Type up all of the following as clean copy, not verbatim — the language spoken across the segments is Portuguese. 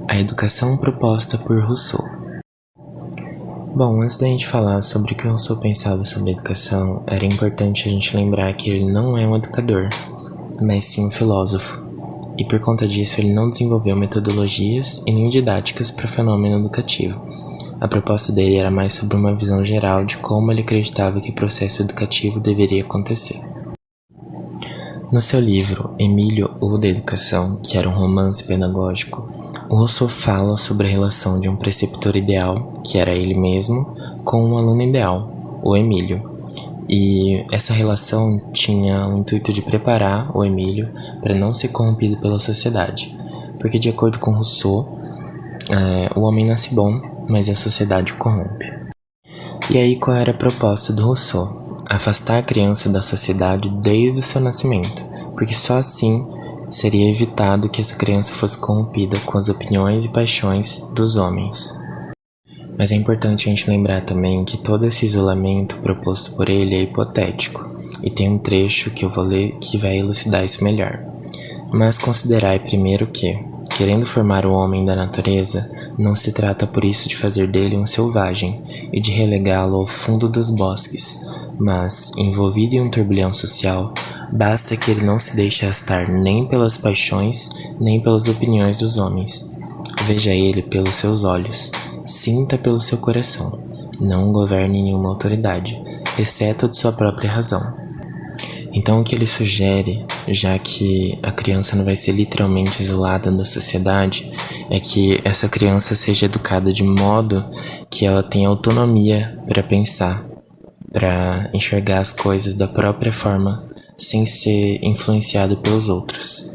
A educação proposta por Rousseau. Bom, antes da gente falar sobre o que Rousseau pensava sobre educação, era importante a gente lembrar que ele não é um educador, mas sim um filósofo. E por conta disso, ele não desenvolveu metodologias e nem didáticas para o fenômeno educativo. A proposta dele era mais sobre uma visão geral de como ele acreditava que o processo educativo deveria acontecer. No seu livro Emílio, o da Educação, que era um romance pedagógico, o Rousseau fala sobre a relação de um preceptor ideal, que era ele mesmo, com um aluno ideal, o Emílio. E essa relação tinha o intuito de preparar o Emílio para não ser corrompido pela sociedade, porque de acordo com Rousseau, o homem nasce bom, mas a sociedade o corrompe. E aí qual era a proposta do Rousseau? Afastar a criança da sociedade desde o seu nascimento, porque só assim seria evitado que essa criança fosse corrompida com as opiniões e paixões dos homens. Mas é importante a gente lembrar também que todo esse isolamento proposto por ele é hipotético, e tem um trecho que eu vou ler que vai elucidar isso melhor. Mas considerai primeiro que, querendo formar o homem da natureza, não se trata por isso de fazer dele um selvagem e de relegá-lo ao fundo dos bosques, mas, envolvido em um turbilhão social, basta que ele não se deixe arrastar nem pelas paixões, nem pelas opiniões dos homens. Veja ele pelos seus olhos, sinta pelo seu coração, não governe nenhuma autoridade, exceto de sua própria razão. Então o que ele sugere, já que a criança não vai ser literalmente isolada da sociedade, é que essa criança seja educada de modo que ela tenha autonomia para pensar, para enxergar as coisas da própria forma, sem ser influenciado pelos outros.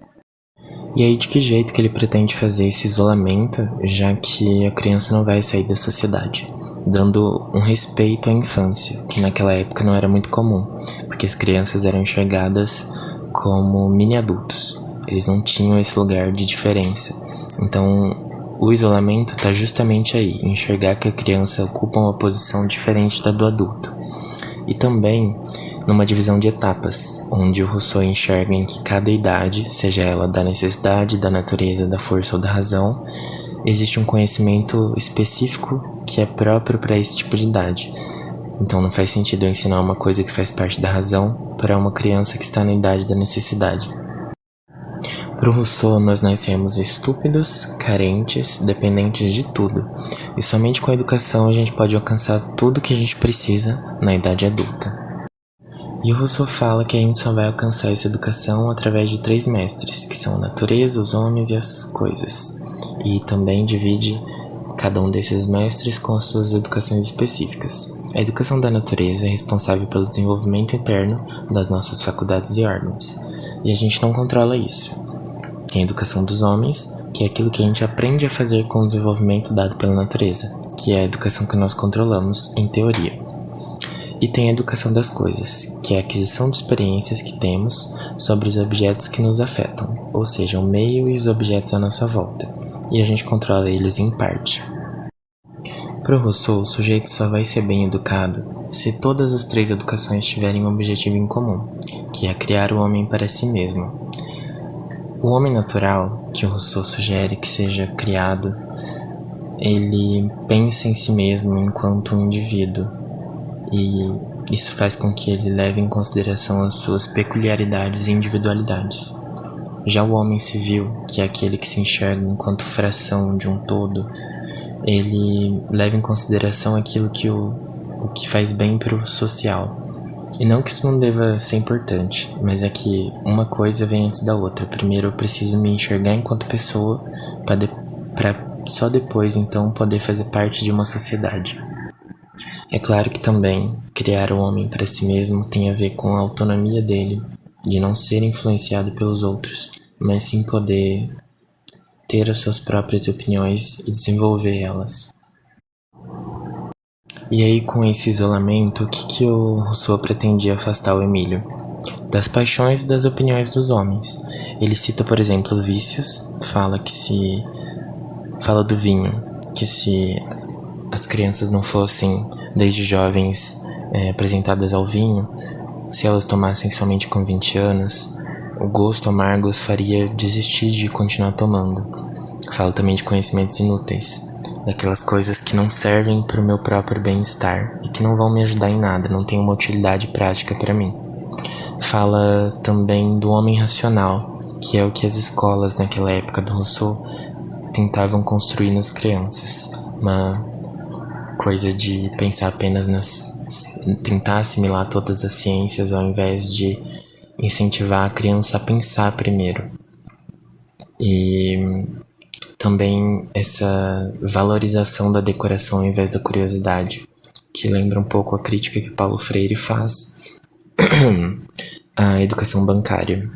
E aí de que jeito que ele pretende fazer esse isolamento, já que a criança não vai sair da sociedade? Dando um respeito à infância, que naquela época não era muito comum, porque as crianças eram enxergadas como mini-adultos. Eles não tinham esse lugar de diferença. Então, o isolamento está justamente aí, enxergar que a criança ocupa uma posição diferente da do adulto. E também numa divisão de etapas, onde o Rousseau enxerga em que cada idade, seja ela da necessidade, da natureza, da força ou da razão, existe um conhecimento específico que é próprio para esse tipo de idade. Então não faz sentido eu ensinar uma coisa que faz parte da razão para uma criança que está na idade da necessidade. Para o Rousseau, nós nascemos estúpidos, carentes, dependentes de tudo. E somente com a educação a gente pode alcançar tudo que a gente precisa na idade adulta. E o Rousseau fala que a gente só vai alcançar essa educação através de 3 mestres, que são a natureza, os homens e as coisas. E também divide cada um desses mestres com as suas educações específicas. A educação da natureza é responsável pelo desenvolvimento interno das nossas faculdades e órgãos. E a gente não controla isso. Tem a educação dos homens, que é aquilo que a gente aprende a fazer com o desenvolvimento dado pela natureza, que é a educação que nós controlamos, em teoria. E tem a educação das coisas, que é a aquisição de experiências que temos sobre os objetos que nos afetam, ou seja, o meio e os objetos à nossa volta, e a gente controla eles em parte. Para o Rousseau, o sujeito só vai ser bem educado se todas as 3 educações tiverem um objetivo em comum, que é criar o homem para si mesmo. O homem natural, que o Rousseau sugere que seja criado, ele pensa em si mesmo enquanto um indivíduo, e isso faz com que ele leve em consideração as suas peculiaridades e individualidades. Já o homem civil, que é aquele que se enxerga enquanto fração de um todo, ele leva em consideração aquilo que o que faz bem para o social. E não que isso não deva ser importante, mas é que uma coisa vem antes da outra. Primeiro eu preciso me enxergar enquanto pessoa, para só depois então poder fazer parte de uma sociedade. É claro que também criar o homem para si mesmo tem a ver com a autonomia dele, de não ser influenciado pelos outros, mas sim poder ter as suas próprias opiniões e desenvolver elas. E aí, com esse isolamento, o que o Rousseau pretendia afastar o Emílio? Das paixões e das opiniões dos homens. Ele cita, por exemplo, vícios, fala do vinho, que se as crianças não fossem, desde jovens, apresentadas ao vinho, se elas tomassem somente com 20 anos, o gosto amargo os faria desistir de continuar tomando. Fala também de conhecimentos inúteis, daquelas coisas que não servem para o meu próprio bem-estar e que não vão me ajudar em nada, não tem uma utilidade prática para mim. Fala também do homem racional, que é o que as escolas naquela época do Rousseau tentavam construir nas crianças. Uma coisa de pensar apenas tentar assimilar todas as ciências ao invés de incentivar a criança a pensar primeiro. E também essa valorização da decoração ao invés da curiosidade, que lembra um pouco a crítica que Paulo Freire faz à educação bancária.